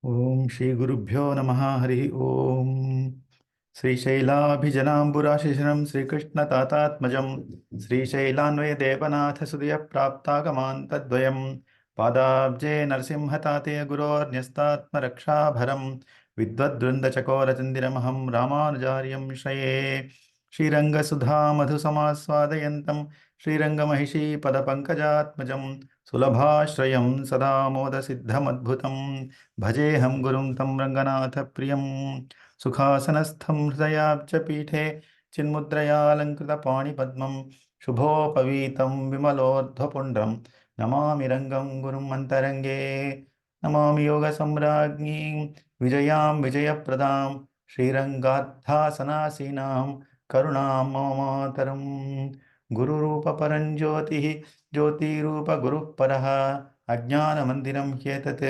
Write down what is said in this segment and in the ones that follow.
ओम श्री गुरुभ्यो नमः हरि ओम श्रीशैलाभिजनाम्बुराशिशिरं श्रीकृष्णतातात्मजं श्रीशैलान्वय देवनाथ सुदय प्राप्तागमान्तद्वयं पादाब्जे नरसिंहताते गुरोर्न्यस्तात्मरक्षाभरं विद्वद्वृन्दचकोरचन्दिरमहं रामानुजार्यं श्रये श्रीरङ्गसुधा मधुसमास्वादयन्तं श्रीरङ्गमहिषी पदपङ्कजात्मजं सुलभाश्रयं सदा मोदसिद्धमद्भुतं भजेऽहं गुरुं तं रङ्गनाथप्रियं सुखासनस्थं हृदयाब्जपीठे चिन्मुद्रयालङ्कृतपाणिपद्मं शुभोपवीतं विमलोर्ध्वपुण्ड्रं नमामि रङ्गं गुरुम् अन्तरङ्गे नमामि योगसम्राज्ञीं विजयां विजयप्रदां श्रीरङ्गाद्धासनासीनां करुणां मम मातरं गुरुरूपपरं ज्योतिः ज्योतिरूपगुरुः परः अज्ञानमन्दिरं ह्येतत्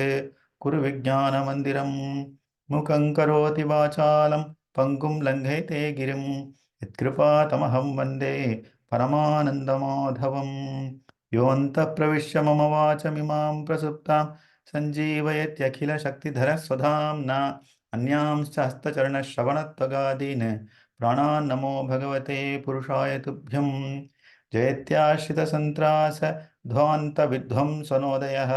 कुरु विज्ञानमन्दिरं मुखं करोति वाचालं पङ्गुं लङ्घयते गिरिं यत्कृपातमहं वन्दे परमानन्दमाधवं योऽन्तः प्रविश्य मम वाचमिमां प्रसुप्तां सञ्जीवयत्यखिलशक्तिधरस्वधाम्ना अन्यांश्च हस्तचरणश्रवणत्वगादीन् प्राणान् नमो भगवते पुरुषाय तुभ्यं जयत्याश्रितसन्त्रास ध्वान्तविध्वंसनोदयः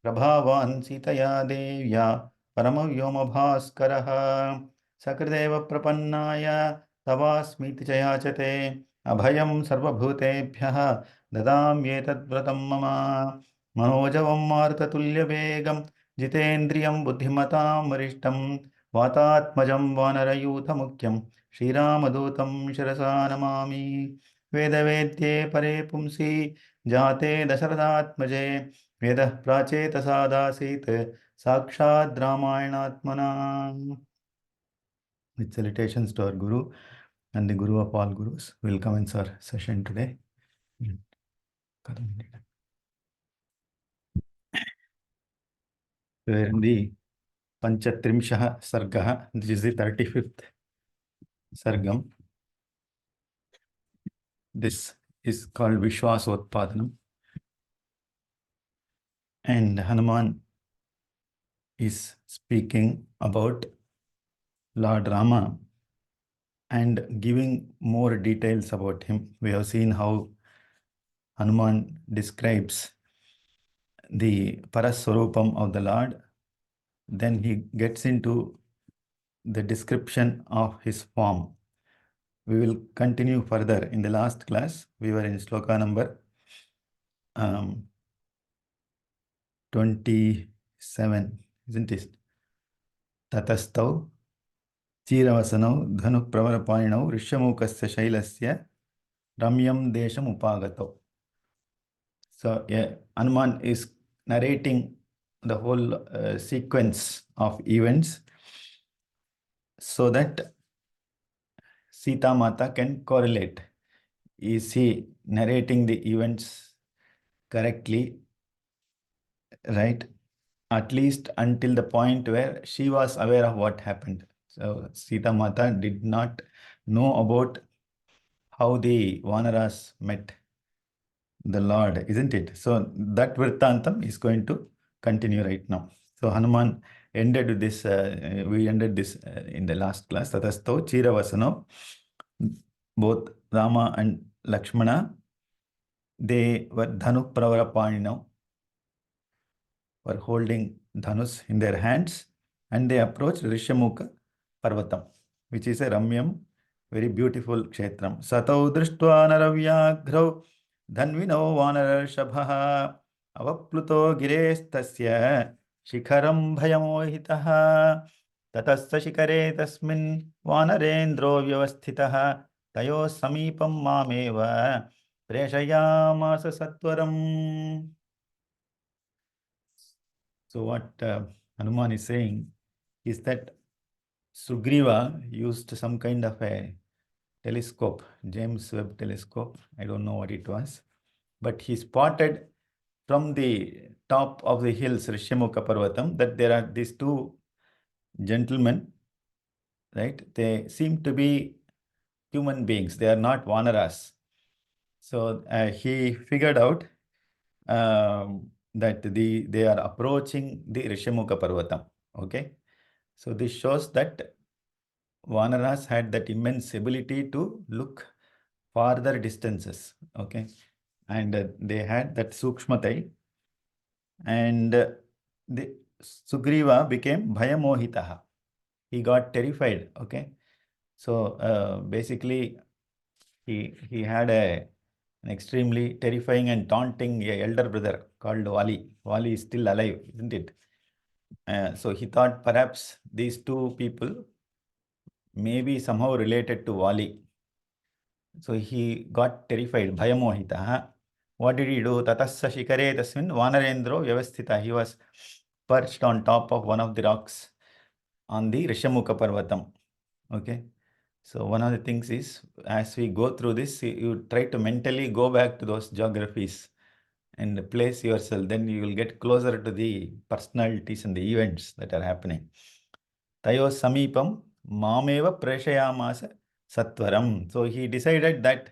प्रभावान् सीतया देव्या परमव्योमभास्करः सकृदेव प्रपन्नाय तवास्मीति च याचते अभयं सर्वभूतेभ्यः ददाम्येतद्व्रतं मम मनोजवं मारुततुल्यवेगं जितेन्द्रियं बुद्धिमतां वरिष्ठं वातात्मजं वानरयूथमुख्यं श्रीरामदूतं शिरसा नमामि वेदवेद्ये परे पुंसि जाते दशरथात्मजे वेदः प्राचेतसादासीत् साक्षात् रामायणात्मना. With salutations to our Guru and the Guru of all Gurus, will commence our session today. We are in the Panchatrimshah Sargah. This is the 35th Sargam. This is called Vishwasotpadanam. And Hanuman is speaking about Lord Rama and giving more details about him. We have seen how Hanuman describes the Paraswarupam of the Lord. Then he gets into the description of his form. We will continue further. In the last class, we were in sloka number 27, isn't it? Tatastau Chiravasanau Dhanu Pravarapainau Rishamukasya Shailasya Ramyam Desham Upagato. So, Hanuman is narrating the whole sequence of events so that Sita Mata can correlate. Is he narrating the events correctly? Right? At least until the point where she was aware of what happened. So, Sita Mata did not know about how the Vanaras met the Lord, isn't it? So, that Virtantam is going to continue right now. So, Hanuman ended with this, we ended this in the last class. Tatasto Chiravasano, both Rama and Lakshmana, they were Dhanu Pravarapanino, were holding Dhanus in their hands, and they approached Rishamukha Parvatam, which is a Ramyam, very beautiful kshetram. Satau drishtva naravyaghro dhanvino vanarashabha avapluto girestasya shikharam bhayamohitaha tatassa shikare tasmin vanarendro vyavasthitaha tayo samipam mameva preshayamasa satvaram. So what Hanuman is saying is that Sugriva used some kind of a telescope, James Webb telescope. I don't know what it was, but he spotted from the top of the hills, Rishyamukha Parvatam, that there are these two gentlemen, right? They seem to be human beings. They are not Vanaras. So he figured out that they are approaching the Rishyamukha Parvatam. Okay, so this shows that Vanaras had that immense ability to look farther distances. Okay, and they had that sukshmatai, and the Sugriva became bhayamohitaha. He got terrified. Okay, so basically he had an extremely terrifying and taunting elder brother called Vali. Vali is still alive, isn't it? So he thought perhaps these two people may be somehow related to Vali. So he got terrified, bhayamohita. What did he do? Tatasya shikare tasmin vanarendro vyavasthita. He was perched on top of one of the rocks on the Rishamukha Parvatam. Okay. So one of the things is, as we go through this, you try to mentally go back to those geographies and place yourself. Then you will get closer to the personalities and the events that are happening. Tayo samipam mameva preshayamasa satvaram. So he decided that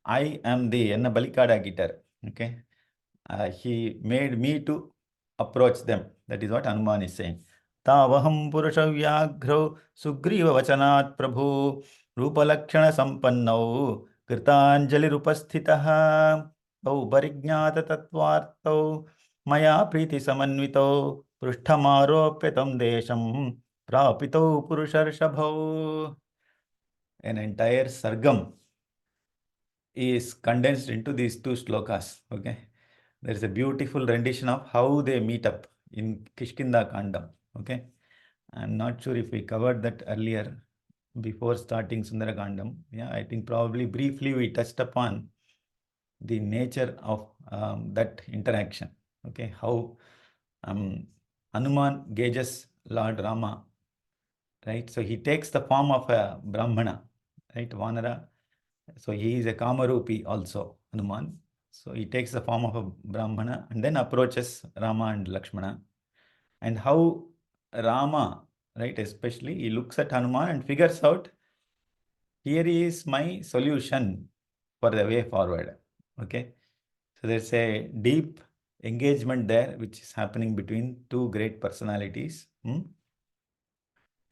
I am the enna balikada guitar. Okay. He made me to approach them. That is what Hanuman is saying. Tavaham purusha vyaghro sugriva vachanat prabhu rupalakshana sampannau kritanjali rupasthitaha tau parignata tatvartau maya priti samanvitau prushthamaropyatam desham prapitau purusharshabhau. An entire sargam is condensed into these two slokas. Okay, there is a beautiful rendition of how they meet up in Kishkinda Kandam. Okay, I'm not sure if we covered that earlier before starting Sundara Kandam. Yeah, I think probably briefly we touched upon the nature of that interaction. Okay, how Hanuman gauges Lord Rama, right? So he takes the form of a Brahmana, right? Vanara. So he is a Kamarupi also, Hanuman. So he takes the form of a Brahmana and then approaches Rama and Lakshmana. And how Rama, right, especially, he looks at Hanuman and figures out, here is my solution for the way forward. Okay. So there's a deep engagement there, which is happening between two great personalities.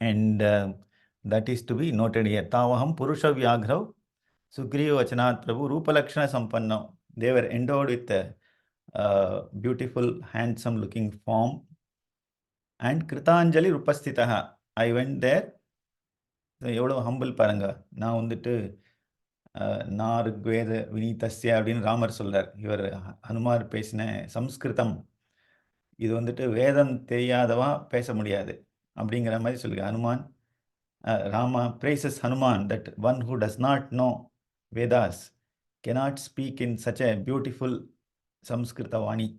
And that is to be noted here. Tavaham Purusha Vyaghrav Sugriva Vachanat Prabhu Rupalakshana Sampanna. They were endowed with a beautiful, handsome looking form. And Kritanjali Rupasthitaha. I went there. எவ்வளோ humble பாருங்க. நான் வந்துட்டு நாருக்வேத வினீதஸ்ய அப்படின்னு ராமர் சொல்றார். இவர் ஹனுமார் பேசின சம்ஸ்கிருதம் இது வந்துட்டு வேதம் தெரியாதவா பேச முடியாது அப்படிங்கிற மாதிரி சொல்லுங்க. Hanuman Rama praises Hanuman that one who does not know Vedas cannot speak in such a beautiful Samskrita Vani.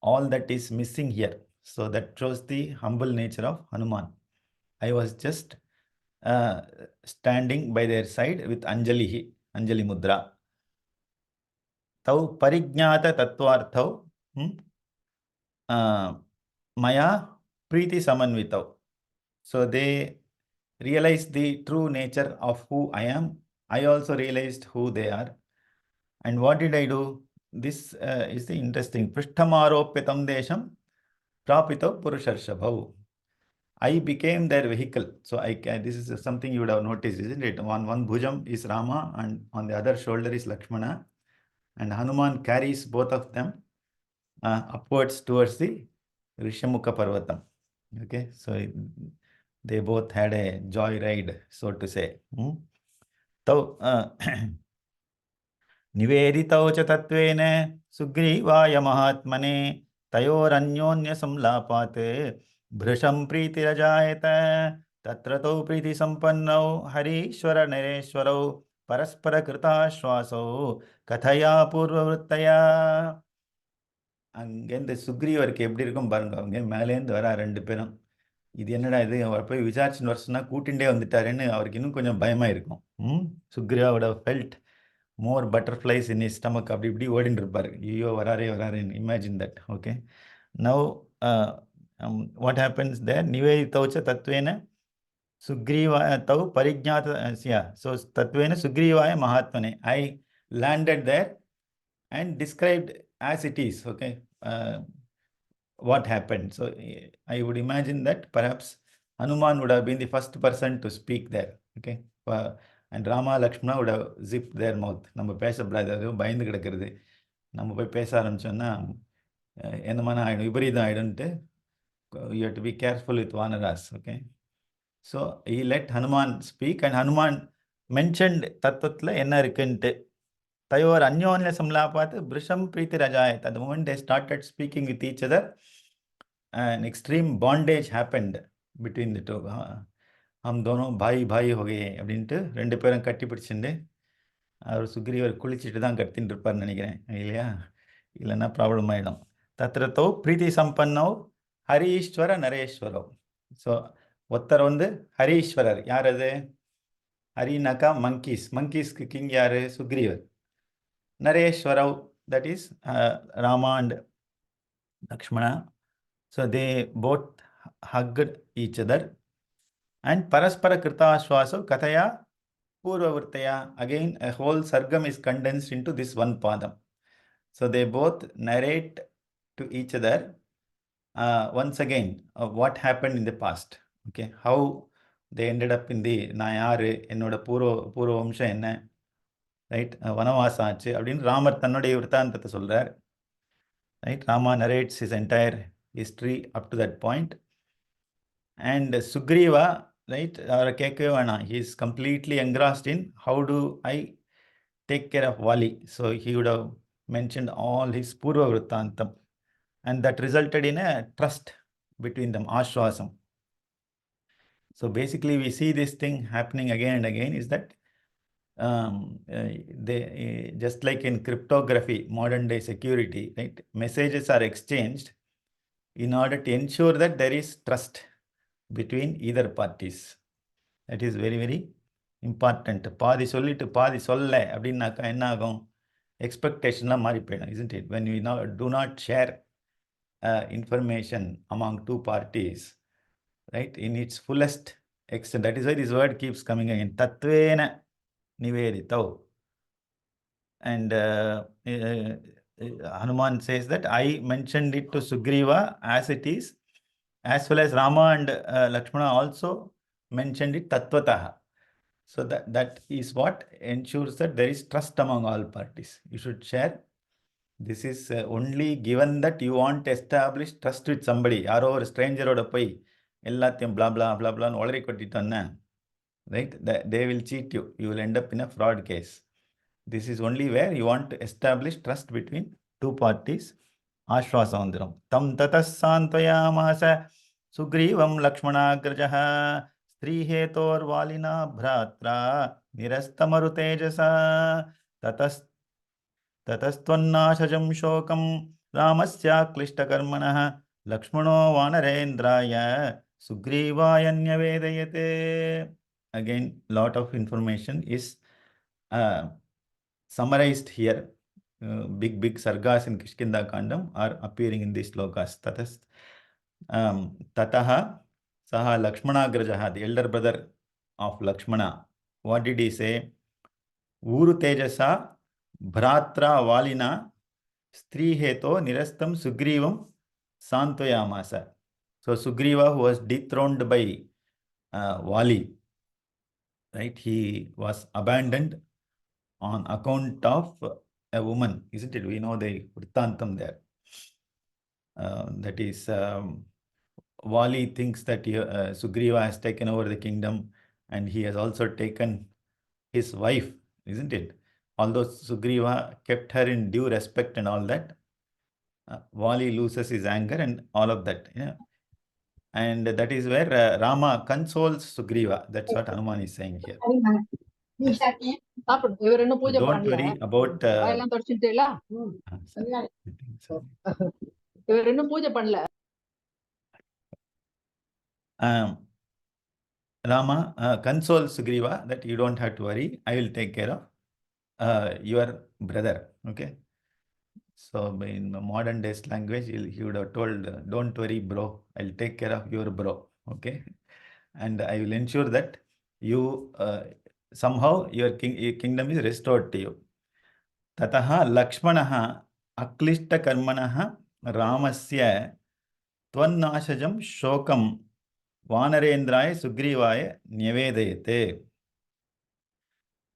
All that is missing here. So that shows the humble nature of Hanuman. I was just standing by their side with Anjali Mudra. Tau Parignata Tattvarthau Maya Priti Samanvitau. So they realized the true nature of who I am. I also realized who they are. And what did I do? This is the interesting. Prishtamaropyatam desham prapito purusharshabhau. I became their vehicle. So this is something you would have noticed, isn't it? One bhujam is Rama and on the other shoulder is Lakshmana. And Hanuman carries both of them upwards towards the Rishamukha Parvatam. Okay, so they both had a joy ride, so to say. So, निवेदितौ च तत्त्वेन सुग्रीवाय महात्मने तयोरन्योन्य संलापात् भृशं प्रीतिरजायत तत्र तौ प्रीतिसम्पन्नौ हरीश्वर नरेश्वरौ परस्पर कृताश्वासौ कथया पूर्ववृत्तया. அங்கேருந்து சுக்ரீவருக்கு எப்படி இருக்கும் பாருங்க. அவங்க மேலேருந்து வரா ரெண்டு பேரும். இது என்னடா இது, அவர் போய் விசாரிச்சுன்னு வர சொன்னா கூட்டிகிட்டே வந்துட்டாருன்னு அவருக்கு இன்னும் கொஞ்சம் பயமாக இருக்கும். சுக்ரீவாவோட felt more butterflies in his stomach. அப்படி இப்படி ஓடின்னு இருப்பார். ஐயோ வராரேன்னு imagine that. Okay, now what happens there? நிவேதித்தௌச்ச தத்வேன சுக்ரீவாய தௌ பரிஜ்ஞாத so தத்வேன சுக்ரீவாய மகாத்மனே. I landed there and described as it is. Okay, what happened. So I would imagine that perhaps Hanuman would have been the first person to speak there. Okay. And Rama, Lakshmana would have zipped their mouth. நம்ம பேசக்கூடாது, அதுவும் பயந்து கிடக்கிறது. நம்ம போய் பேச ஆரம்பிச்சோம்னா என்னமான ஆயிடும், விபரீதம் ஆயிடும்ட்டு. You have to be careful with Vanaras. Okay. So he let Hanuman speak, and Hanuman mentioned தத்துவத்துல என்ன இருக்குன்ட்டு. தயோர் அந்யோன்ய சம்லாபாத் பிருஷம் பிரீத்தி ரஜாயத். At the moment they started speaking with each other, an extreme bondage happened between the two. हम दोनों भाई भाई हो गए அப்படின்ட்டு ரெண்டு பேரும் கட்டி பிடிச்சிட்டு அவர் சுக்ரீவர் குளிச்சுட்டு தான் கத்தின்னு இருப்பார்னு நினைக்கிறேன், இல்லையா? இல்லைன்னா ப்ராப்ளம் ஆகிடும். தத்திரத்தோ பிரீத்தி சம்பன்னோ ஹரீஸ்வர நரேஸ்வரோ. ஸோ ஒருத்தர் வந்து ஹரீஸ்வரர். யார் அது? ஹரினாக்கா மங்கீஸ். மங்கீஸ்க்கு கிங் யாரு? சுக்ரீவர். நரேஸ்வரவ், that is Rama and Lakshmana. So they both hugged each other, and paraspara kritaashvaso kathaya purvavrtaya. Again, a whole sargam is condensed into this one padam. So they both narrate to each other once again what happened in the past. Okay, how they ended up in the nayaru ennoda purva vamsha enna, right? Vanavasa ஆச்சு அப்படின்னு ராமர் தன்னுடைய விருத்தாந்தத்தை சொல்றார். Right, Rama narrates his entire history up to that point. And Sugriva, right, he is completely engrossed in how do I take care of Vali. So he would have mentioned all his Purva Vrittantam, and that resulted in a trust between them, Ashwasam. So basically we see this thing happening again and again, is that they just like in cryptography, modern day security, right, messages are exchanged in order to ensure that there is trust between either parties. That is very, very important. பாதி சொல்லிட்டு பாதி சொல்ல அப்படின்னாக்கா என்ன ஆகும்? எக்ஸ்பெக்டேஷன்லாம் மாறி போயிடும், isn't it? When we now do not share information among two parties, right, in its fullest extent. That is why this word keeps coming again. Tatvena niveditau. And Hanuman says that I mentioned it to Sugriva as it is, as well as Rama and Lakshmana also mentioned it tattvataha. So that is what ensures that there is trust among all parties. You should share. This is only given that you want to establish trust with somebody. யாரோ ஒரு ஸ்ட்ரேஞ்சரோட போய் எல்லாத்தையும் blah blah blah blah உளறி கொட்டிட்டோன்னா, right, they will cheat you. You will end up in a fraud case. This is only where you want to establish trust between two parties. ஆஸ்வாசம் வந்துடும். தம் ததः சாந்த்வயாமாச சுக்ரீவம் லக்ஷ்மணாக்ரஜः ஸ்திரீஹேதோர்வாலினா भ्रात्रा निरस्तमरुतेजसा ततस्त्वन्नाशजं शोकं रामस्याक्लिष्टकर्मणः लक्ष्मणो वानरेन्द्राय सुग्रीवाय न्यवेदयते. Again, lot of information is summarized here. Big sargas in Kishkinda Kandam are appearing in these slokas. Tataha saha Lakshmanagrajaha, the elder brother of Lakshmana. What did he say? Uru Tejasa Bhratra Valina Striheto Nirastam Sugrivam Santoyamasa. So Sugriva, who was dethroned by Vali, right, he was abandoned on account of a woman, isn't it? We know the Vrittantam there. That is, Vali thinks that Sugriva has taken over the kingdom, and he has also taken his wife, isn't it? Although Sugriva kept her in due respect and all that, Vali loses his anger and all of that. Yeah. And that is where Rama consoles Sugriva. That's what Hanuman is saying here. Don't worry about Rama consoles Sugriva that you don't have to worry. I will take care of your brother. Okay. So in modern days language, he would have told, don't worry, bro. I'll take care of your bro. Okay. And I will ensure that you somehow your kingdom is restored to you. Tataha Lakshmanaha Aklishta Karmanaha Ramasya Tvanashajam shokam Vanarendraya Sugrivaya Nyavedayate.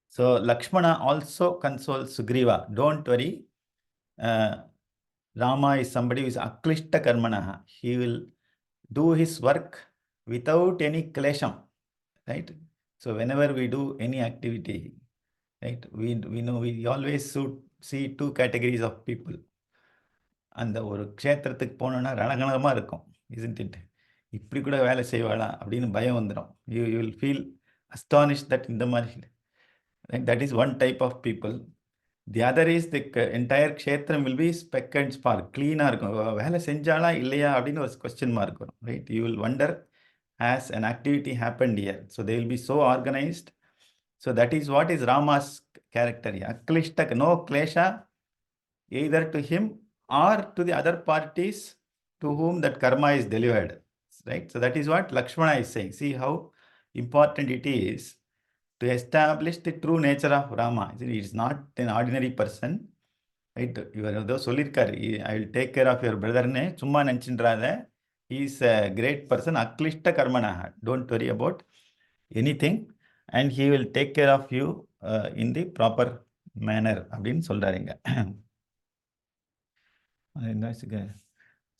So Lakshmana also consoles Sugriva. Don't worry. Rama is somebody who is aklishta karmanaha. He will do his work without any klesham. Right? So whenever we do any activity, right, we know we always see two categories of people. அந்த ஒரு க்ஷேத்திரத்துக்கு போனோம்னா ரணகணமா இருக்கும், isn't it? இப்படி கூட வேலை செய்வாளா அப்படின்னு பயம் வந்துடும். You will feel astonished that இந்த மாதிரி, that is one type of people. The other is the entire க்ஷேத்திரம் will be speck and spark, clean-ஆ இருக்கும். வேலை செஞ்சாளா இல்லையா அப்படின்னு ஒரு question mark வரும், right? You will wonder, has an activity happened here? So they will be so organized. So that is what is Rama's character. Aklishta, no klesha, either to him or to the other parties to whom that karma is delivered, right? So that is what Lakshmana is saying. See how important it is to establish the true nature of Rama. It is not an ordinary person, right? Though சொல்லிருக்காரு, I will take care of your brother ne சும்மா நினைச்சின்றாத, he is a great person, aklishta karmanaha. Don't worry about anything and he will take care of you in the proper manner அப்படின்னு சொல்றாருங்க.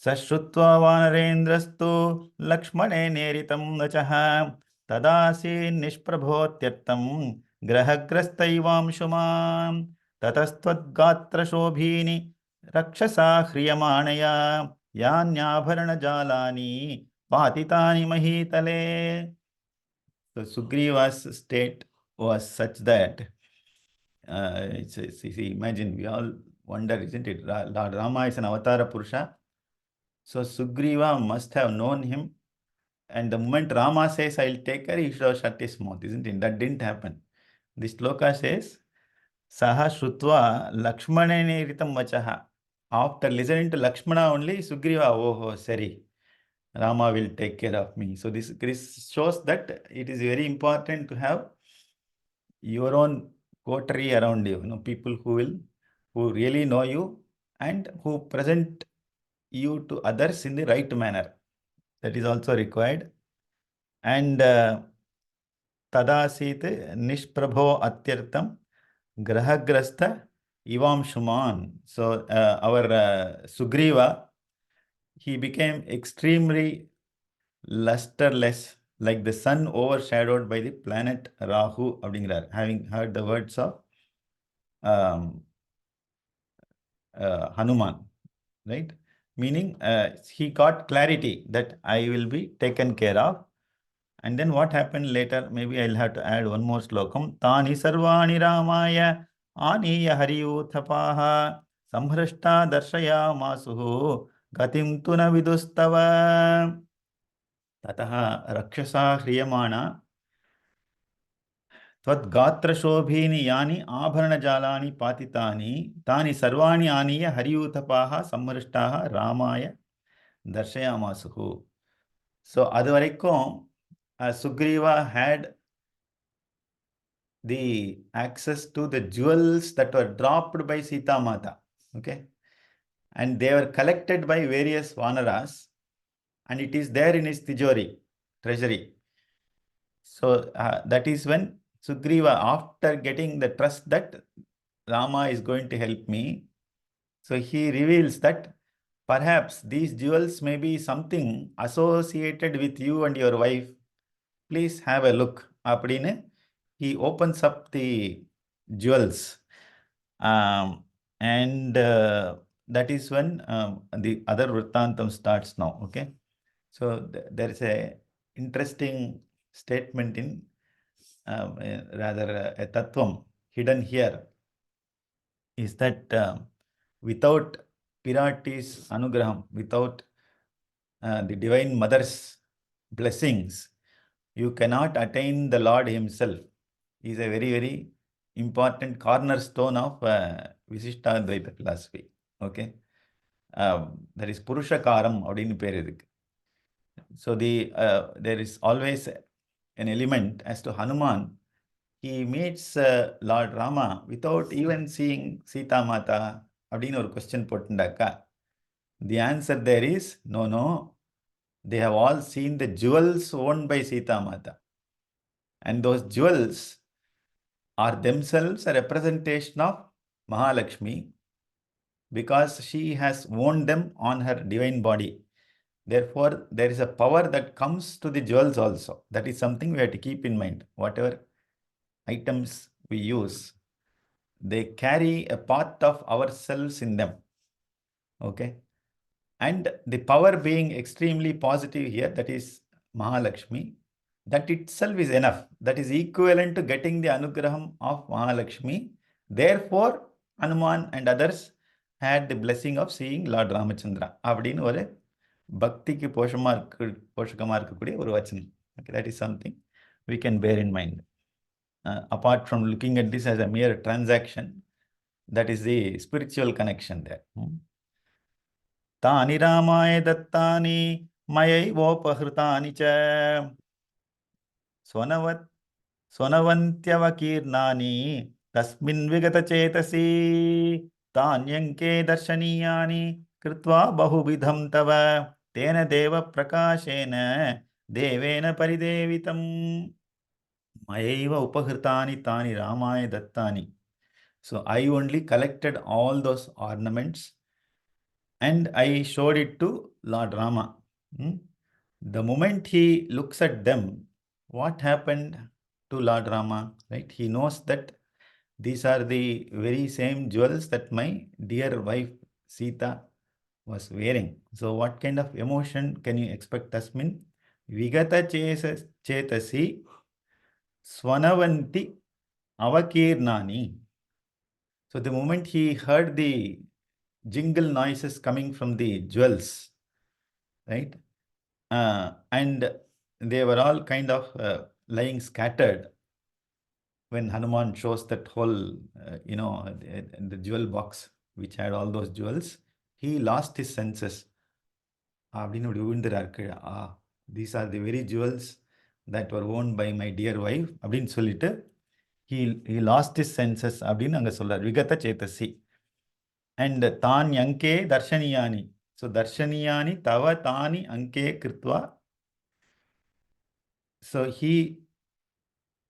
सश्रुत्वा वानरेन्द्रस्तु लक्ष्मणे नेरितं वचः तदासीन्निष्प्रभोत्यर्थं ग्रहग्रस्तैवांशुमां ततस्त्वद्गात्रशोभीनि रक्षसा ह्रियमाणया यान्याभरणजालानि पातितानि महीतले. So Sugriva's state was such that see, imagine, we all wonder, isn't it? Lord Rama is an avatara Purusha. So Sugriva must have known him. And the moment Rama says, I'll take her, he should have shut his mouth, isn't it? That didn't happen. This sloka says, Saha Shrutva Lakshmanene Ritam Vachaha. After listening to Lakshmana only, Sugriva, oh, sorry, Rama will take care of me. So this shows that it is very important to have your own coterie around you, people who really know you and who present you to others in the right manner. That is also required. And tadasit nishprabho atyartam grahagrastha ivam shuman. So our Sugriva, he became extremely lusterless, like the sun overshadowed by the planet Rahu அப்படிங்கிறார். Having heard the words of Hanuman, right? Meaning he got clarity that I will be taken care of. And then what happened later, maybe I'll have to add one more slokam. Tani sarvani ramaya aniya hariyuthapaha samhrashta darshaya masuhu gatim tuna vidustava tataha rakshasa hriyamana त्वद्गात्रशोभीनि यानि आभरणजालानि पातितानि तानि सर्वाणि आनीय हरियूथपाः सम्मृष्टाः रामाय दर्शयामासुः. So அது வரைக்கும் Sugriva had the access to the jewels that were dropped by Sita Mata, okay, and they were collected by various Vanaras, and it is there in his Tijori, treasury. So that is when Sugriva, after getting the trust that Rama is going to help me, so he reveals that perhaps these jewels may be something associated with you and your wife. Please have a look. Appadine he opens up the jewels. And that is when the other Vrittantam starts now. Okay. So there is a interesting statement in rather a tattvam hidden here, is that without Pirati's anugraham, without the Divine Mother's blessings, you cannot attain the Lord himself. He is a very, very important cornerstone of Visishtadvaita philosophy. Okay. That is Purushakaram அப்படின்னு பேர் இதுக்கு. So there is always an element as to Hanuman. He meets Lord Rama without even seeing Sita Mata அப்படின்னு ஒரு question போட்டுண்டாக்கா, the answer there is no. they have all seen the jewels owned by Sita Mata. And those jewels are themselves a representation of Mahalakshmi because she has worn them on her divine body. Therefore, there is a power that comes to the jewels also. That is something we have to keep in mind. Whatever items we use, they carry a part of ourselves in them. Okay. And the power being extremely positive here, that is Mahalakshmi, that itself is enough. That is equivalent to getting the anugraham of Mahalakshmi. Therefore, Hanuman and others had the blessing of seeing Lord Ramachandra. அப்படின்னு ஒரு பக்திக்கு போஷகமா இருக்கக்கூடிய ஒரு வச்சனம். Okay, that is something we can bear in mind. Apart from looking at this as a mere transaction, that is the spiritual connection there. तानि रामाय दत्तानि मयैवोपहृतानि च स्वनवन्त्यवकीर्णानि तस्मिन् विगतचेतसि तान्यङ्के दर्शनीयानि कृत्वा बहुविधं तव तेन देवप्रकाशेन देवेन परिदेवितम् मयैव उपहृतानि तानि रामाय दत्तानि. So I only collected all those ornaments and I showed it to Lord Rama. The moment he looks at them, what happened to Lord Rama? Right? He knows that these are the very same jewels that my dear wife Sita was wearing. So what kind of emotion can you expect? Tasmin vigata chetasi swanavanti avakirnani. So the moment he heard the jingle noises coming from the jewels, right? And they were all kind of lying scattered when Hanuman shows that whole, the jewel box which had all those jewels. He lost his senses. These are the very jewels that were owned by my dear wife. He lost his senses. Vigata chetasi. And tan yanke darshaniyani. So darshaniyani tava tani anke kritva. So he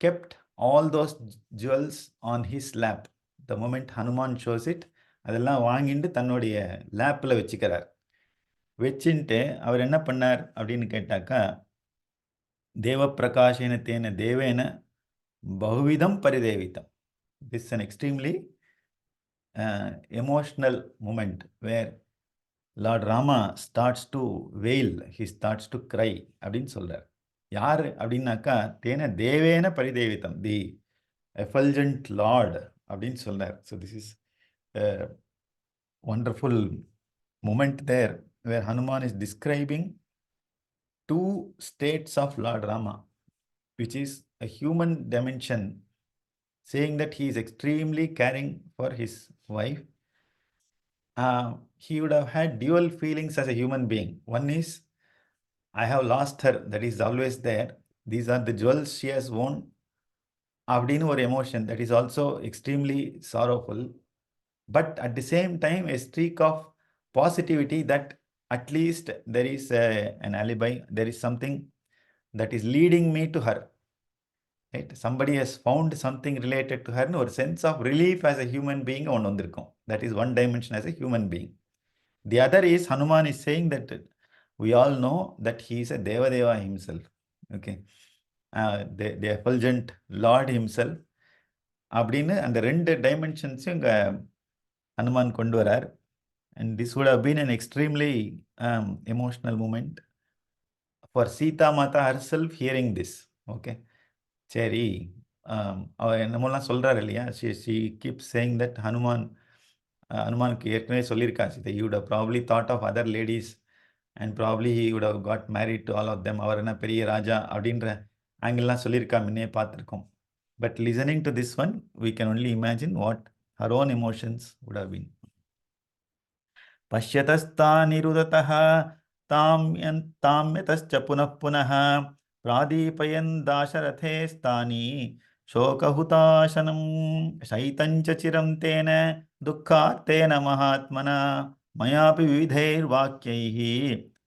kept all those jewels on his lap. The moment Hanuman shows it, அதெல்லாம் வாங்கிட்டு தன்னுடைய லேப்பில் வச்சுக்கிறார். வச்சுட்டு அவர் என்ன பண்ணார் அப்படின்னு கேட்டாக்கா, தேவ பிரகாஷேன தேன தேவேன பகுவிதம் பரிதேவித்தம். This is an extremely emotional moment where Lord Rama starts to wail, he starts to cry அப்படின்னு சொல்றார். யார் அப்படின்னாக்கா தேன தேவேன பரிதேவித்தம், தி எஃபல்ஜென்ட் லார்ட் அப்படின்னு சொல்றார். So this is wonderful moment there where Hanuman is describing two states of Lord Rama, which is a human dimension, saying that he is extremely caring for his wife. He would have had dual feelings as a human being. One is, I have lost her, that is always there. These are the jewels she has worn. Abdinu or emotion that is also extremely sorrowful. But at the same time, a streak of positivity that at least there is an alibi, there is something that is leading me to her. Right? Somebody has found something related to her, or sense of relief as a human being. That is one dimension as a human being. The other is Hanuman is saying that we all know that he is a Devadeva himself. Okay. The effulgent Lord himself. அப்படின்னு அந்த ரெண்டு டைமென்ஷன்ஸும் இங்கே ஹனுமான் கொண்டு வரார். And this would have been an extremely emotional moment for Sita Mata herself hearing this. Okay. சரி, அவள் என்னமோலாம் சொல்கிறார் இல்லையா, she keeps saying that ஹனுமானுக்கு ஏற்கனவே சொல்லியிருக்கா Sita, he would have probably thought of other ladies and probably he would have got married to all of them. அவர் என்ன பெரிய ராஜா அப்படின்ற ஆங்கிள்லாம் சொல்லியிருக்கா, முன்னே பார்த்துருக்கோம். But listening to this one, we can only imagine what her own emotions would have been. पश्यतस्तानिरुदतः ताम्यतश्च पुनः पुनः प्रादीपयन् दाशरथे स्थानि शोकहुताशनं शैतञ्च चिरं तेन दुःखार्तेन महात्मना मयापि विविधैर्वाक्यैः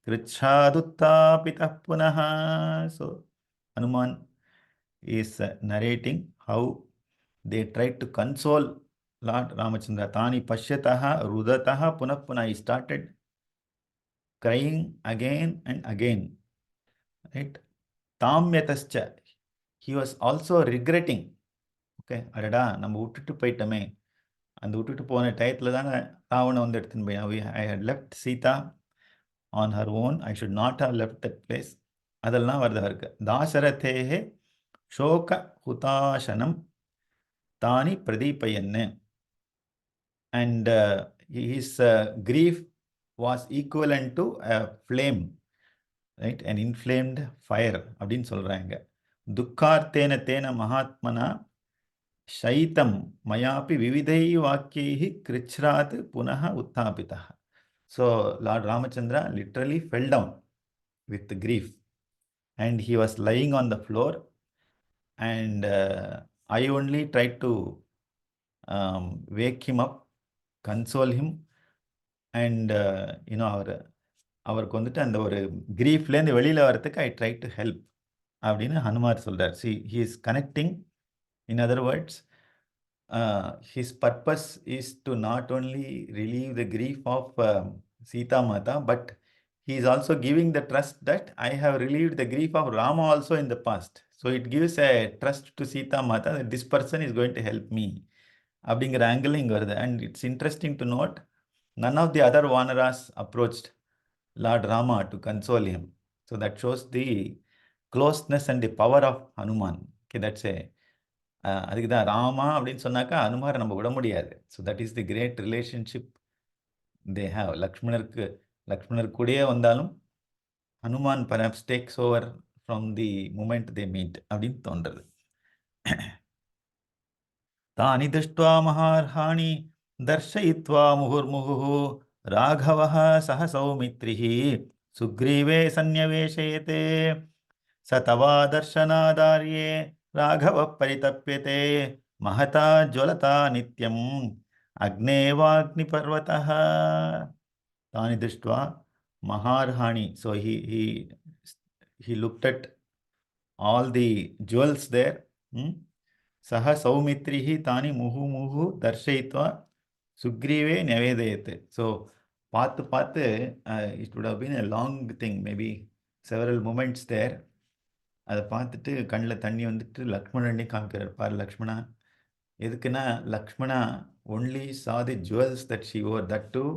krichhaduttapitah punaha. So Hanuman is narrating how they tried to console Lord Ramachandra. Tani pashyataha rudataha punah punah. He started crying again and again. Right? Tamyatascha. He was also regretting. Okay, அடடா நம்ம விட்டுட்டு போயிட்டோமே, அந்த விட்டுட்டு போன டயத்தில் தானே ராவணன் வந்து எடுத்துன்னு போய் I had left Sita on her own, I should not have left that place. அதெல்லாம் வருது அவருக்கு. தாசரதேஹே சோக ஹுதாசனம் தானி பிரதீபயன்னு. And his grief was equivalent to a flame, right? An inflamed fire அப்படின்னு சொல்றாங்க. துக்கார்த்தேன தேன மகாத்மனா ஷைத்தம் மயாபி விவிதை வாக்கியைஹி கிருச்ராத் புனः உத்தாபிதः. So Lord Ramachandra literally fell down with grief and he was lying on the floor, and I only tried to wake him up, console him, and அவருக்கு வந்துட்டு அந்த ஒரு கிரீஃப்லேருந்து வெளியில் வரத்துக்கு I try to help அப்படின்னு ஹனுமார் சொல்கிறார். C he is connecting. In other words, his purpose is to not only relieve the grief of Sita Mata, but he is also giving the trust that I have relieved the grief of Rama also in the past. So it gives a trust to Sita Mata that this person is going to help me. அப்படிங்கிற angle இங்கே வருது. And it's interesting to note, none of the other Vanaras approached Lord Rama to console him. So that shows the closeness and the power of Hanuman. Okay, that's a அதுக்கு தான் ராமா அப்படின்னு சொன்னாக்கா அனுமாரை நம்ம விட முடியாது. So that is the great relationship they have. லக்ஷ்மணர் கூடயே வந்தாலும் Hanuman perhaps takes over from the moment they meet அப்படின்னு தோன்றது. தானி திருஷ்ட்வா மகார்ஹாணி தர்ஷயித்வா முகுர்முகுः ராகவः சஹ சௌமித்ரிः சுக்ரீவே சந்நிவேஷயதே स तवा दर्शनादार्ये राघव परितप्यते महता ज्वलता नित्यम् अग्नेवाग्निपर्वतः. तानि दृष्ट्वा महार्हाणि. So he looked at all the jewels there. सह सौमित्रिः तानि मुहुः दर्शयित्वा सुग्रीवे न्यवेदयत्. So பார்த்து it would have been a long thing, maybe several moments there. அதை பார்த்துட்டு கண்ணில் தண்ணி வந்துட்டு லக்ஷ்மணனே காமிக்கிறார். பார் லக்ஷ்மணா, எதுக்குன்னா Lakshmana only saw the jewels that she wore, that too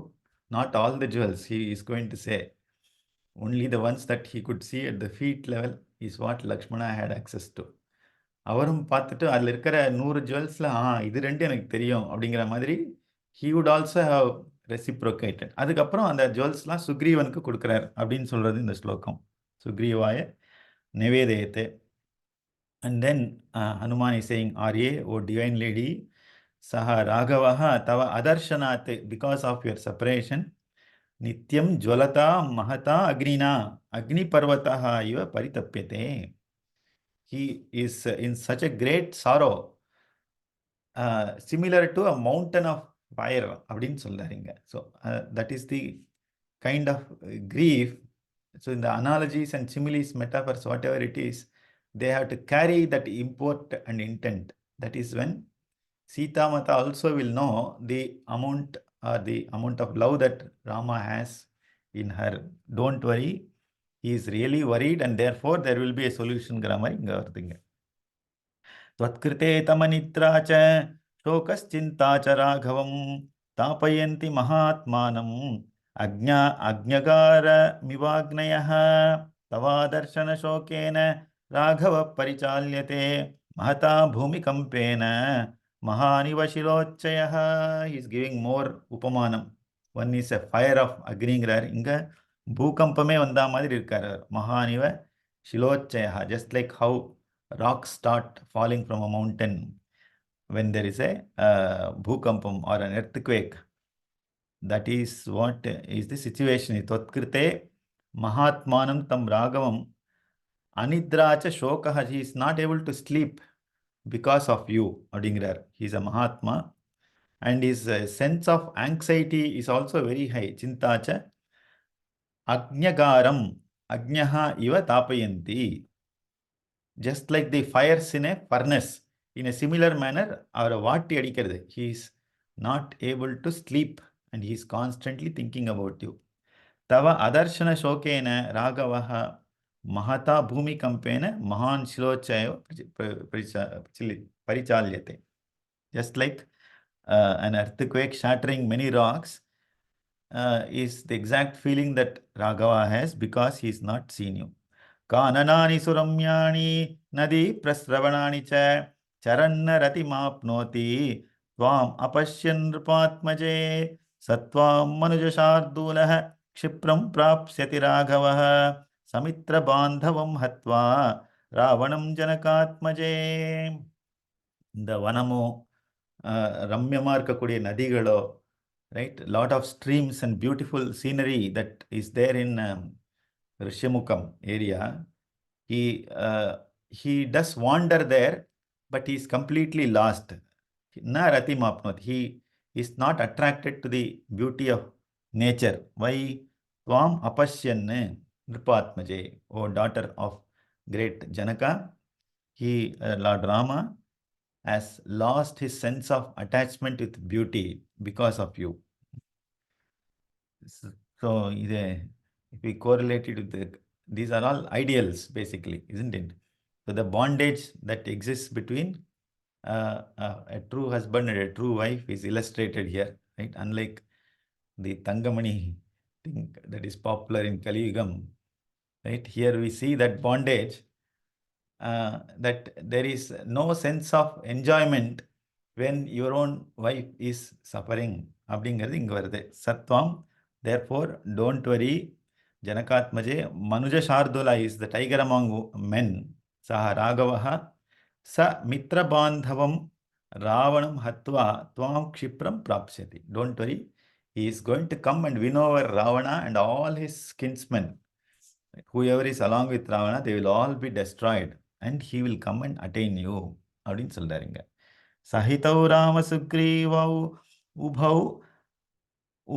not all the jewels. He is going to say only the ones that he could see at the feet level is what Lakshmana had access to. அவரும் பார்த்துட்டு அதில் இருக்கிற 100 ஜுவல்ஸில் இது ரெண்டு எனக்கு தெரியும் அப்படிங்கிற மாதிரி he would also have reciprocated. அதுக்கப்புறம் அந்த ஜுவல்ஸ்லாம் சுக்ரீவனுக்கு கொடுக்குறார் அப்படின்னு சொல்கிறது இந்த ஸ்லோகம். சுக்ரீவாய Nevedayate. And then Hanuman is saying, Arye, O divine lady, Saha Raghavaha Tava Adarshanate, because of your separation, Nityam Jwalata Mahata Agnina, Agni Parvataha Iva Paritapyate. He is in such a great sorrow, similar to a mountain of fire. அப்படின்னு சொல்றாருங்க. So that is the kind of grief. So in the analogies and similes, metaphors, whatever it is, they have to carry that import and intent. That is when Sita Mata also will know the amount of love that Rama has in her. Don't worry, he is really worried, and therefore there will be a solution. Grammar inga varthunga. Tvatkrite tamanitra cha shokaschinta cha raghavam tapayanti mahatmanam अज्ञगार मिवाग्नयः तवादर्शन शोकेन Raghav परिचाल्यते महता भूमिकंपेन महानिव शिलोच्चयः. He is giving more upamanam. One is a fire of agniங்கிறார், இங்க பூகம்பமே வந்தா மாதிரி இருக்கார். மகானிவ shilochayah, just like how rocks start falling from a mountain when there is a bhukampam or an earthquake. That is what is the situation. Tvatkrite Mahatmanam tam Raghavam Anidracha Shokaha. He is not able to sleep because of you. Adingirar. He is a Mahatma, and his sense of anxiety is also very high. Chintacha Agnyagaram, Agnyaha iva tapayanti. Just like the fires in a furnace. In a similar manner, our vatti adikkirathu. He is not able to sleep and he is constantly thinking about you. Tava adarshana shokena ragavaha mahata bhumikampena mahan shilochayo parichalyate. Just like an earthquake shattering many rocks is the exact feeling that Raghava has because he is not seen you. Kananani suramyani nadi prasravanani cha charanna ratimapnoti tvam apashyan nrupatmaje satvam manujashardulah kshipram prapsyati Raghavah samitra bandhavam hatva ravanam janakatmaje. இந்த வனமோ ரம்யமா இருக்கக்கூடிய நதிகளோ, right? Lot of streams and beautiful scenery that is there in Rishyamukam area. He does wander there, but he is completely lost. Na ratim apnot. He is not attracted to the beauty of nature. Why? Tvam apashyan nrupatmaje, O daughter of great Janaka. He, Lord Rama, has lost his sense of attachment with beauty because of you. So, if we correlate it with these are all ideals, basically, isn't it? So, the bondage that exists between a true husband and a true wife is illustrated here, right? Unlike the Tangamani thing that is popular in Kali Yugam, right? Here we see that bondage, that there is no sense of enjoyment when your own wife is suffering. அப்படிங்கிறது இங்க வருது. சத்வம், therefore don't worry, Janakatmaje. Manuja Shardula is the tiger among men. Saha Ragavaha sa mitra bandhavam ravanam hatva tvam kshipram prapsyati. Don't worry, he is going to come and win over Ravana and all his kinsmen. Whoever is along with Ravana, they will all be destroyed and he will come and attain you. அப்படின்னு சொல்றாருங்க. Sahitau Rama Sugrivau Ubhau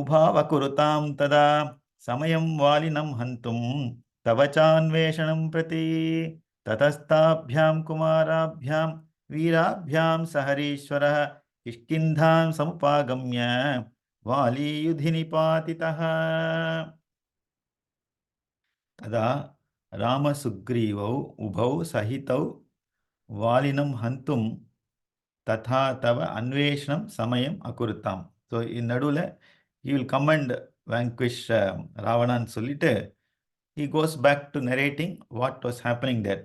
Ubhavakurutam tada Samayam Valinam Hantum Tavachanveshanam Prati Tatastabhyam Kumarabhyam Virabhyam Saharishwarah Ishkindham Samupagamya Vali Yudhinipatitaha. Tada Rama Sugrivau Ubhau Sahitau Valinam Hantum Tatha Tava Anveshanam Samayam Akurutam. So in Nadula, he will come and vanquish Ravanan Solite. He goes back to narrating what was happening there.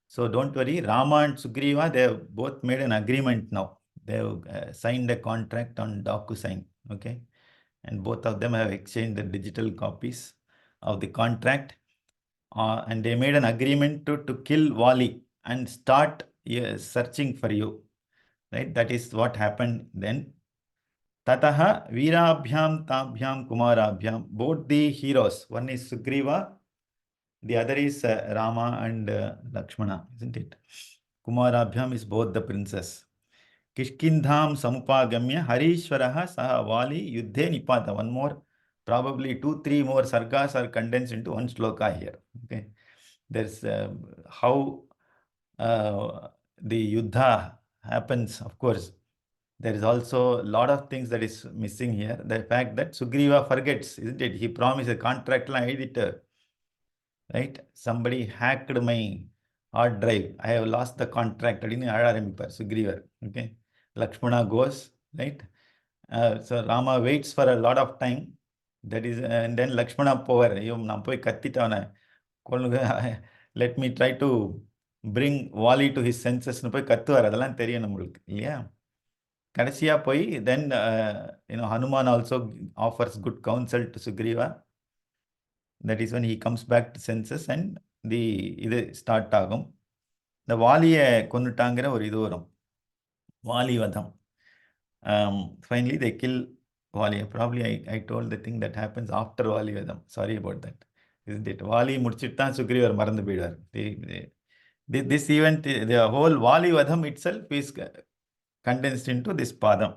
So don't worry, Rama and Sugriva, they have both made an agreement now. They have signed a contract on DocuSign, okay? And both of them have exchanged the digital copies of the contract. And they made an agreement to kill Vali and start searching for you. Right? That is what happened then. Tataha Virabhyam Tabhyam Kumarabhyam. Both the heroes, one is Sugriva, the other is Rama and Lakshmana, isn't it? Kumarabhyam is both the princess. Kishkindham Samupagamya Harishwaraha Saha Vali Yuddhe Nipata. One more, probably 2-3 more sargas are condensed into one shloka here. Okay, there's how the Yuddha happens. Of course, there is also a lot of things that is missing here. The fact that Sugriva forgets, isn't it? He promised a contract line editor, right? Somebody hacked my hard drive. I have lost the contract. Sugriva. Okay. Lakshmana goes, right? So Rama waits for a lot of time. That is, and then Lakshmana power. Let me try to bring Wali to his senses. அதெல்லாம் தெரியும் நம்மளுக்கு இல்லையா? கடைசியா போய் then Hanuman also offers good counsel to Sugriva. That is when he comes back to senses and இது start ஆகும். இந்த வாலியை கொன்னுட்டாங்கிற ஒரு இது வரும், வாலி வதம். Finally they kill Vali. Probably I told the thing that happens after Vali vadam. Sorry about that, isn't it? Vali முடிச்சிட்டான், சுக்ரீவர் மறந்து போயிடுவார். This event, the whole Vali vadam itself is condensed into this padam.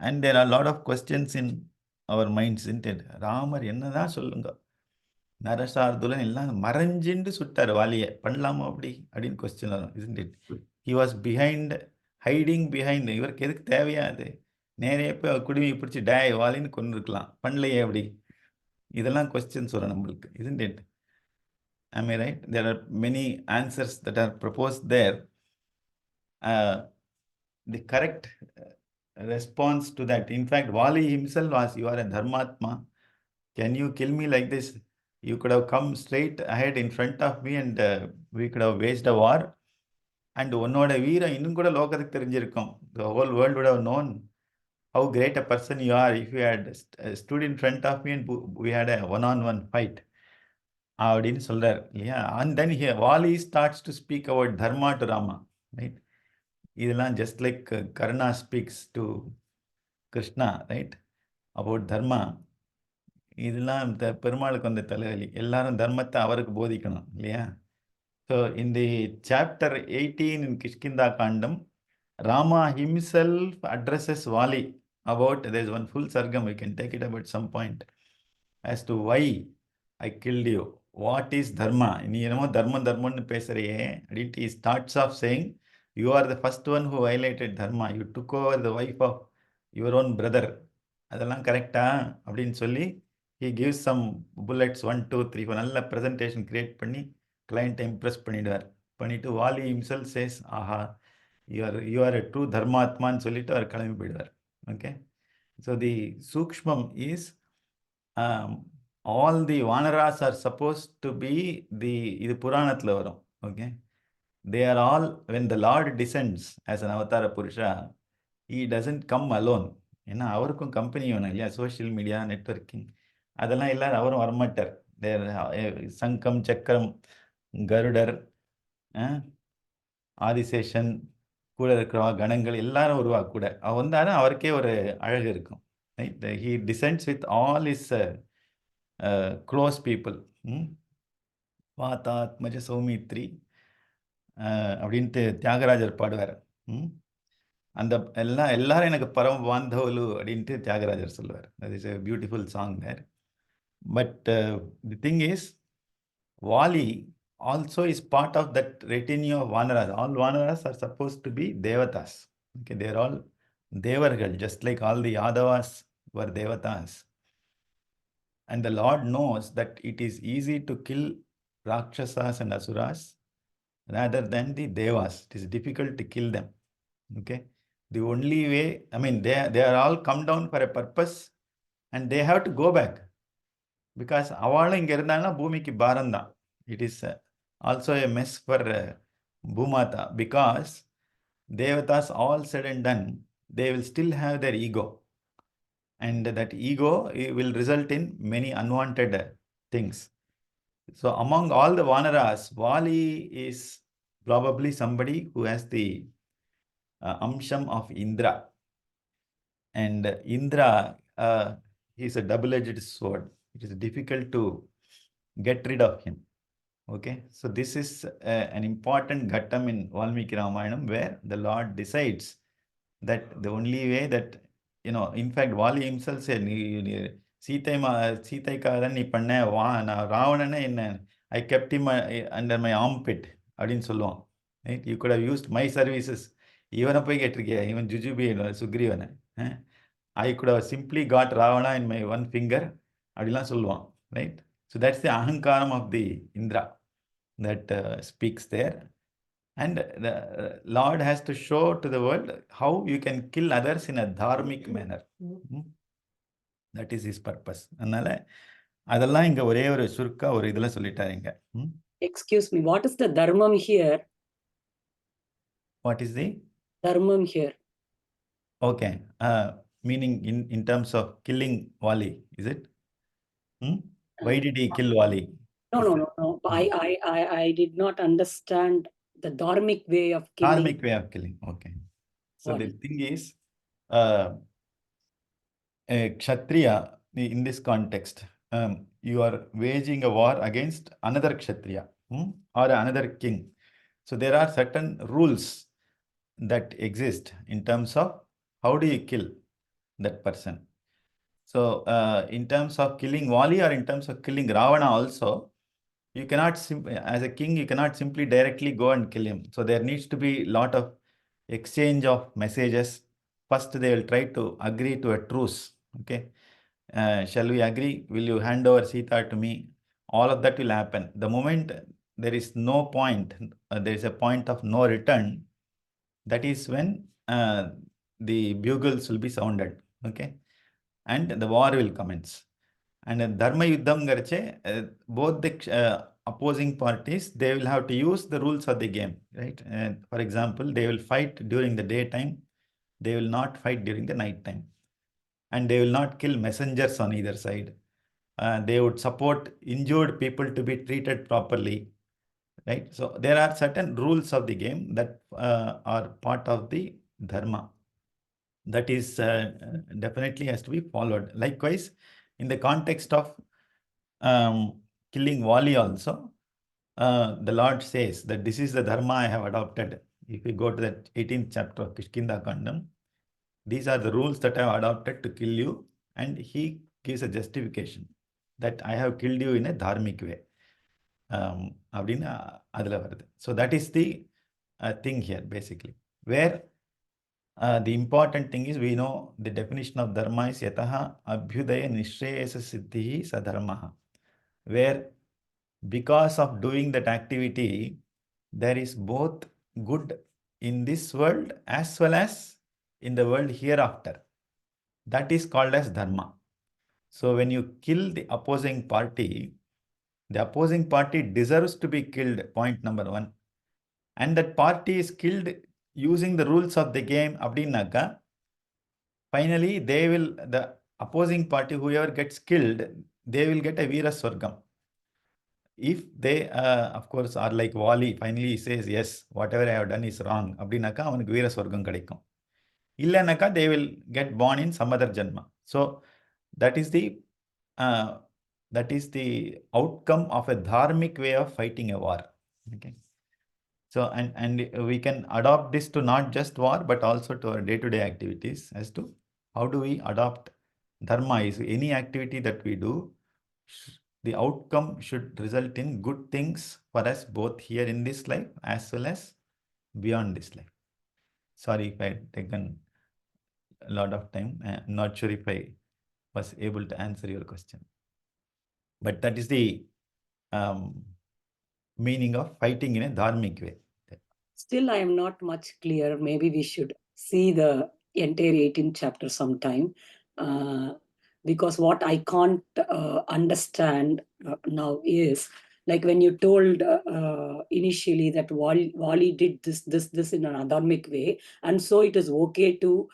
And there are a lot of questions in our minds, isn't it? Ramar என்னதான் சொல்லுங்க, நரசார்துலன் எல்லாம் மறைஞ்சிண்டு சுட்டார் வாலியை, பண்ணலாமா அப்படி அப்படின்னு கொஸ்டின் வரும், isn't it? He was behind, hiding behind. இவருக்கு எதுக்கு தேவையா அது? நேரே போய் குடுமி பிடிச்சி டேய் வாலின்னு கொண்டு இருக்கலாம், பண்ணலையே அப்படி. இதெல்லாம் கொஸ்டின்ஸ் வரும் நம்மளுக்கு, isn't it? Am I right? There are many answers that are proposed there. The correct response to that, in fact, Wali himself was, you are a dharmatma, can you kill me like this? You could have come straight ahead in front of me and we could have waged a war. And உன்னோட வீரம் இன்னும் கூட லோகத்துக்கு தெரிஞ்சிருக்கும். The whole world would have known how great a person you are if you had stood in front of me and we had a one-on-one fight. அப்படின்னு சொல்றார் இல்லையா? And then here Wali starts to speak about dharma to Rama, right? இதெல்லாம் just like Karna speaks to Krishna, right? About dharma. இதெல்லாம் இந்த பெருமாளுக்கு வந்த தலைவலி, எல்லாரும் தர்மத்தை அவருக்கு போதிக்கணும் இல்லையா? So in the chapter 18 in Kishkinda Kandam, Rama himself addresses Vali about, there's one full sargam, we can take it up at some point, as to why I killed you. What is dharma? நீ என்னமோ தர்மம் தர்மம்னு பேசுறியே அப்படின்ட்டு he starts off saying, you are the first one who violated dharma. You took over the wife of your own brother. அதெல்லாம் கரெக்டா அப்படின்னு சொல்லி he gives some bullets, 1, 2, 3, நல்ல presentation create பண்ணி client impress பண்ணிடுவார். பண்ணிட்டு Vaali himself says, Aha, you are a true dharmatமான்னு சொல்லிட்டு அவர் கிளம்பி போயிடுவார். Okay, so the sukshmam is all the vanaras are supposed to be the, இது புராணத்துல வரும். Okay, they are all, when the Lord descends as an avatara purusha, he doesn't come alone. ஏன்னா அவருக்கும் company வேணும் இல்லையா? சோஷியல் மீடியா நெட்வொர்க்கிங் அதெல்லாம் எல்லாரும் அவரும் வரமாட்டார். சங்கம் சக்கரம் கருடர் ஆதிசேஷன் கூட இருக்கிறவா கணங்கள் எல்லாரும் வருவா கூட. அவ வந்தாலும் அவருக்கே ஒரு அழகு இருக்கும். He descends with all his close people. வாதாத்மஜ Saumitri அப்படின்ட்டு தியாகராஜர் பாடுவார். அந்த எல்லாரும் எனக்கு பரம பாந்தவலு அப்படின்ட்டு தியாகராஜர் சொல்லுவார். That is a beautiful song there. But the thing is, Vali also is part of that retinue of Vanaras. All Vanaras are supposed to be Devatas. Okay, they are all Devargal, just like all the Yadavas were Devatas. And the Lord knows that it is easy to kill Rakshasas and Asuras rather than the Devas. It is difficult to kill them. Okay, the only way, I mean, they are all come down for a purpose and they have to go back. Because அவளும் இங்கே இருந்தாங்கன்னா பூமிக்கு பாரம் தான். It is also a mess for Bhumata, because Devatas, all said and done, they will still have their ego. And that ego will result in many unwanted things. So among all the Vanaras, Vali is probably somebody who has the amsham of Indra. And Indra is a double-edged sword. It is difficult to get rid of him. Okay, so this is an important ghattam in Valmiki Ramayanam, where the Lord decides that the only way that, you know, in fact, Vali himself said, சீதைக்காக தான் நீ பண்ண, நான் ராவணனே என்ன, I kept him under my armpit அப்படின்னு சொல்லுவான். Right? You could have used my services. இவனை போய் கேட்டிருக்கியா, இவன் ஜுஜுபி சுக்ரீவனை, I could have simply got Ravana in my one finger அப்படிலாம் சொல்லுவான். Right? So that's the ahankaram of the Indra that speaks there. And the Lord has to show to the world how you can kill others in a dharmic manner. That is his purpose. அதனால அதெல்லாம் இங்க ஒரே ஒரு சுருக்கா ஒரு இதுல சொல்லிட்டாருங்க. Excuse me, what is the dharmam here? What is the dharmam here? Okay, meaning in terms of killing Vali, is it? Why did he kill Vali? No. I did not understand the dharmic way of killing. Dharmic way of killing. Okay. So the thing is, a Kshatriya, in this context, you are waging a war against another Kshatriya or another king. So there are certain rules that exist in terms of how do you kill that person. So in terms of killing Vali or in terms of killing Ravana also, you cannot as a king, you cannot simply directly go and kill him. So there needs to be a lot of exchange of messages. First, they will try to agree to a truce. Okay. Shall we agree? Will you hand over Sita to me? All of that will happen. The moment there is no point, there is a point of no return, that is when the bugles will be sounded. Okay. And the war will commence. And Dharma Yuddham garche, both the opposing parties, they will have to use the rules of the game, right? For example, they will fight during the daytime. They will not fight during the night time. And they will not kill messengers on either side. They would support injured people to be treated properly, right? So there are certain rules of the game that are part of the Dharma. That is definitely has to be followed. Likewise, in the context of killing Vali also, the Lord says that this is the dharma I have adopted. If you go to the 18th chapter of Kishkinda Kandam, these are the rules that I have adopted to kill you, and he gives a justification that I have killed you in a dharmic way. So that is the thing here basically, where the important thing is we know the definition of dharma is yataha abhyudaya nishreyasa siddhi sadharmaha, where because of doing that activity, there is both good in this world as well as in the world hereafter. That is called as dharma. So when you kill the opposing party deserves to be killed, point number one. And that party is killed using the rules of the game, abdinaka. Finally, the opposing party, whoever gets killed, they will get a Veera Swargam. If they, of course, are like Wali, finally he says, yes, whatever I have done is wrong, அப்படின்னாக்கா அவனுக்கு வீர சொர்க்கம் கிடைக்கும். இல்லைனாக்கா they will get born in some other janma. So that is the outcome of a dharmic way of fighting a war. Okay. So and we can adopt this to not just war, but also to our day-to-day activities as to how do we adopt dharma. Is any activity that we do, the outcome should result in good things for us both here in this life as well as beyond this life. Sorry if I had taken a lot of time. I'm not sure if I was able to answer your question. But that is the meaning of fighting in a dharmic way. Still, I am not much clear. Maybe we should see the entire 18th chapter sometime. Because what I can't understand now is, like when you told initially that Wali did this in an adharmic way, and so it is okay to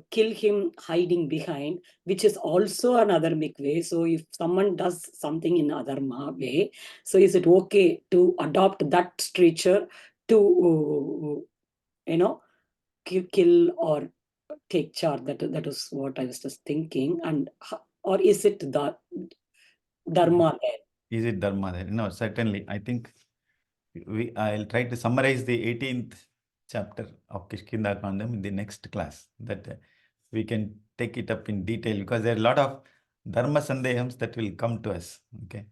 kill him hiding behind, which is also an adharmic way. So if someone does something in adharma way, so is it okay to adopt that structure to kill or take charge? That is what I was just thinking. And or is it the dharma there? Is it dharma there? No, certainly. I think I'll try to summarize the 18th chapter of Kishkinda Kandam in the next class, that we can take it up in detail, because there are a lot of dharma sandehams that will come to us. Okay.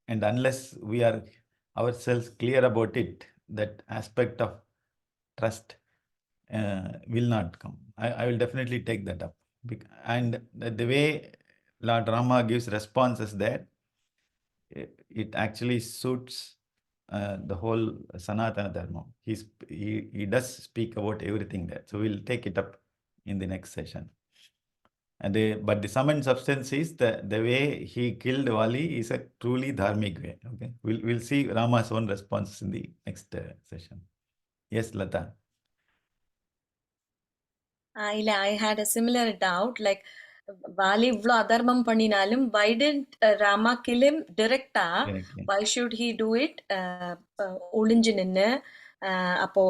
And unless we are ourselves clear about it, that aspect of trust will not come. I will definitely take that up. And the way Lord Rama gives responses there, it actually suits the whole Sanatana Dharma. He does speak about everything there. So we'll take it up in the next session. But the sum and substance is the way he killed Vali is a truly dharmic way. Okay, we'll see Rama's own responses in the next session. Yes, Lata. I had a similar doubt. Like, Vali இவ்ளோ அதர்மம் பண்ணினாலும் why didn't Rama kill him directா? Why should he do it ஒளிஞ்சு நின்னு? அப்போ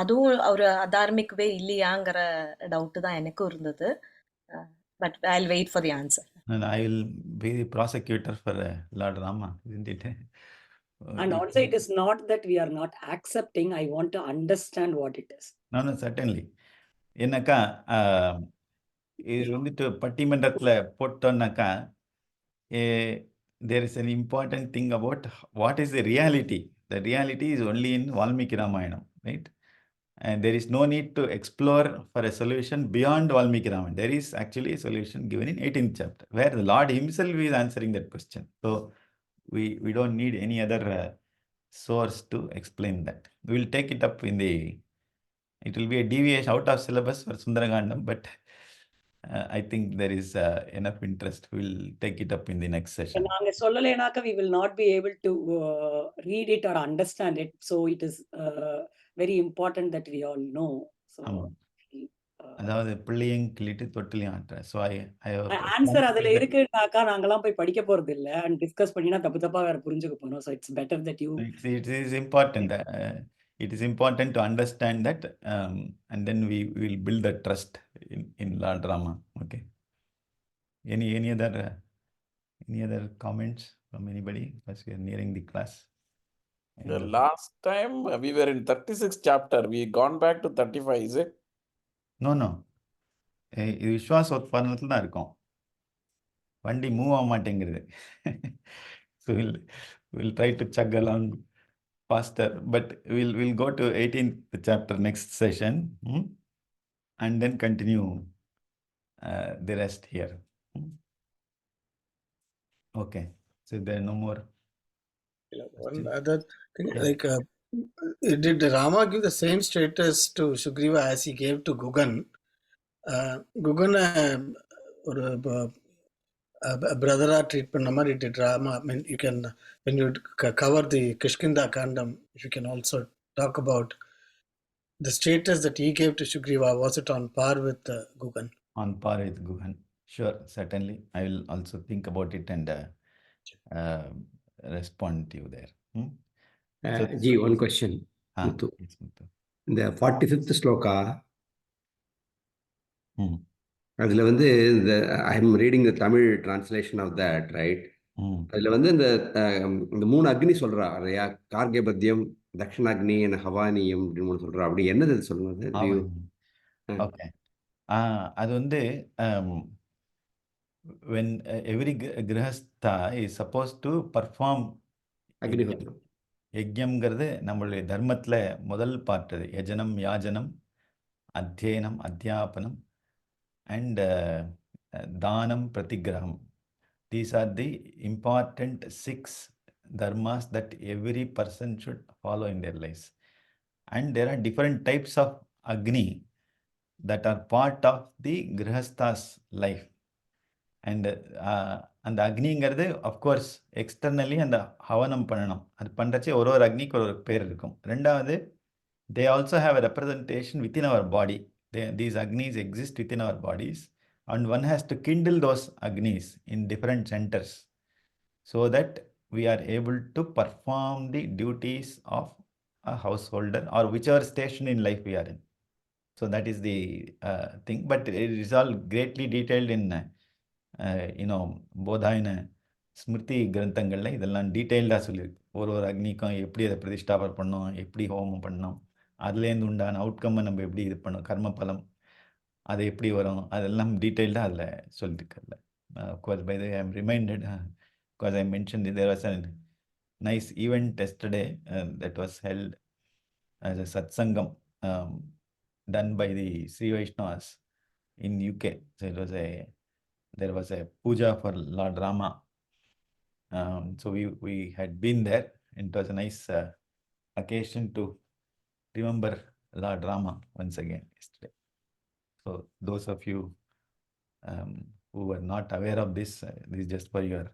அதுவும் ஒரு அதார்மிக் வே இல்லையாங்கிற doubt தான் எனக்கும் இருந்தது. But I'll wait for the answer. And I will be the prosecutor for Lord Rama, isn't it? And also, it is not that we are not accepting. I want to understand what it is. No, certainly. Innaka, இது வந்துட்டு பட்டிமன்றத்தில் போட்டோன்னாக்கா there is an important thing about what is the reality. The reality is only in Valmiki Ramayanam, right? And there is no need to explore for a solution beyond Valmiki Ramayana. There is actually a solution given in 18th chapter, where the Lord himself is answering that question. So we don't need any other source to explain that. We will take it up in the, it will be a deviation out of syllabus for Sundarakandam, but I think there is enough interest. We'll take it up in the next session. நாங்க சொல்லலைனாக்க we will not be able to read it or understand it. So it is very important that we all know. So ஆமாம். அதாவது பிள்ளையும் கிள்ளிட்டு தொட்டிலையும் ஆட்டுற. So answer அதுல இருக்குனாக்கா நாங்கெல்லாம் போய் படிக்க போறது இல்ல அண்ட் டிஸ்கஸ் பண்ணினா தப்பு தப்பா வேற புரிஞ்சுக்க போறோம். So it's better that you. It is important. It is important to understand that, and then we will build the trust in Lord Rama. Okay. Any other comments from anybody as we are nearing the class? The last time we were in 36th chapter, we gone back to 35, is it? No. இது விஸ்வாச உற்பத்தில தான் இருக்கும். வண்டி move ஆக மாட்டேங்கிறது. So we'll try to chug along faster, but we'll go to 18th chapter next session, and then continue the rest here. Okay. So there are no more. One other thing, Yeah. like, did Rama give the same status to Sugriva as he gave to Gugan? Gugan, a brother treatment, Namari did Rama. I mean, you can, when you cover the Kishkinda Kandam, you can also talk about the status that he gave to Sugriva. Was it on par with Gugan? On par with Guhan. Sure, certainly. I will also think about it and respond to you there. Ji, one question. Muthu. Yes, Muthu. The 45th sloka, அதில் வந்து I am reading the Tamil translation of that, right? அதில் வந்து இந்த 3 அக்னி சொல்கிறா இல்லையா? கார்கபத்தியம், தக்ஷணாக்னி, ஹவானியம் அப்படின்னு 3 சொல்கிறா. அப்படி என்னது அது சொல்லுவது? ஓகே. அது வந்து when every grihastha is supposed to perform அக்னிஹோத்திரம். யஜ்யம்ங்கிறது நம்மளுடைய தர்மத்தில் முதல் பார்ட். அது யஜனம், யாஜனம், அத்தியனம், அத்தியாபனம், and Dhanam, Pratigraham. These are the important 6 dharmas that every person should follow in their lives. And there are different types of Agni that are part of the Grihastha's life. And அந்த அக்னிங்கிறது of course externally அந்த ஹவனம் பண்ணணும். அது பண்ணுறச்சே ஒரு அக்னிக்கு ஒரு பேர் இருக்கும். ரெண்டாவது, they also have a representation within our body. These Agnis exist within our bodies, and one has to kindle those Agnis in different centers so that we are able to perform the duties of a householder or whichever station in life we are in. So that is the thing, but it is all greatly detailed in போதாயின Smriti கிரந்தங்களில் இதெல்லாம் டீட்டெயில்டாக சொல்லியிருக்கு. ஒரு அக்னிக்கும் எப்படி அதை பிரதிஷ்டாபனம் பண்ணணும், எப்படி ஹோமம் பண்ணணும், அதுலேருந்து உண்டான அவுட்கம்மை நம்ம எப்படி இது பண்ணணும், கர்ம பலம் அது எப்படி வரும், அதெல்லாம் டீட்டெயில்டாக அதில் சொல்லியிருக்கல. Course by I am reminded, because I mention there was a nice event yesterday that was held as a satsangam done by the Sri Vaishnavas in UK. So there was a puja for Lord Rama. So we had been there. It was a nice occasion to remember Lord Rama once again yesterday. So those of you who were not aware of this, this is just for your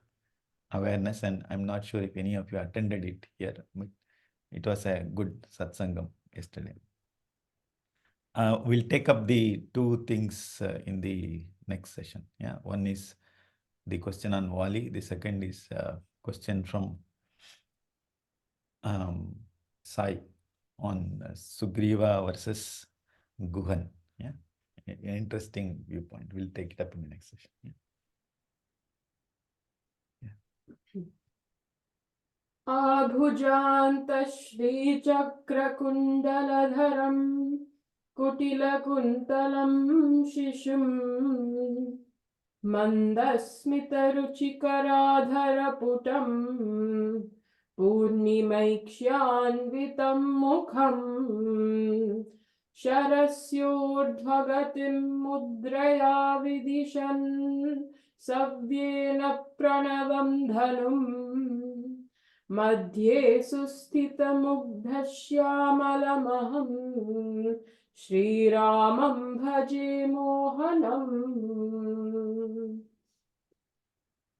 awareness, and I'm not sure if any of you attended it here, but it was a good satsangam yesterday. We'll take up the 2 things in the next session. Yeah, one is the question on Vali. The second is question from Sai on Sugriva versus Guhan. Yeah, an interesting viewpoint. We'll take it up in the next session. Yeah. Abhujanta Shri Chakra Kundaladharam कुटिलकुन्तलं शिशुम् मन्दस्मितरुचिकराधरपुटम् पूर्णिमैक्ष्यान्वितं मुखम् शरस्योर्ध्वगतिं मुद्रया विदिशन् सव्येन प्रणवं धनुम् मध्ये सुस्थितमुग्धश्यामलमहम् श्रीरामं भजे मोहनम्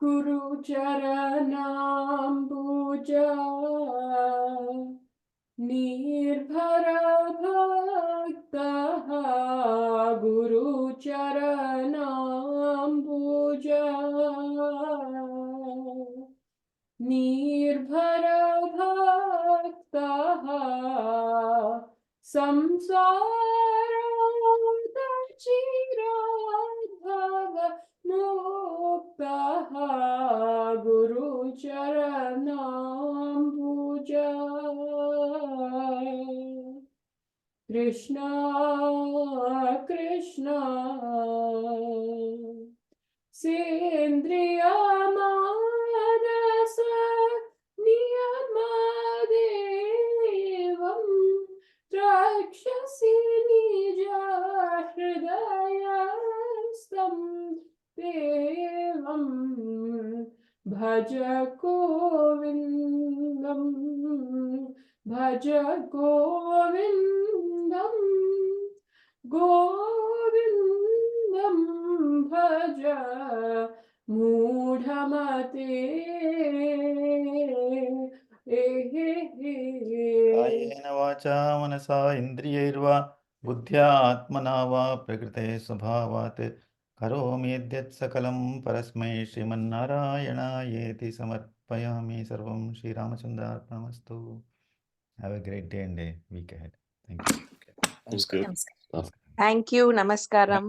गुरुचरणाम्बुजा निर्भरभक्तः गुरुचरणाम्बुजा निर्भरभक्तः संसारादचिराद्भव मुक्तः गुरुचरणाम्बुजा कृष्णा कृष्णा सेन्द्रियमानस नियमदेवं द्रक्ष्यसि निज हृदयस्थं देवं भज गोविन्दं भज गोविन्दं गोविन्दं भज मूढमते कायेन वाचा मनसा इन्द्रियैर्वा बुद्ध्या आत्मना वा प्रकृते स्वभावात् करोमि यद्यत् सकलं परस्मै श्रीमन्नारायणायेति समर्पयामि सर्वं श्रीरामचन्द्रार्पणमस्तु. Have a great day and a week ahead. Thank you. Namaskar. Namaskar. Namaskar. Thank you. Namaskaram.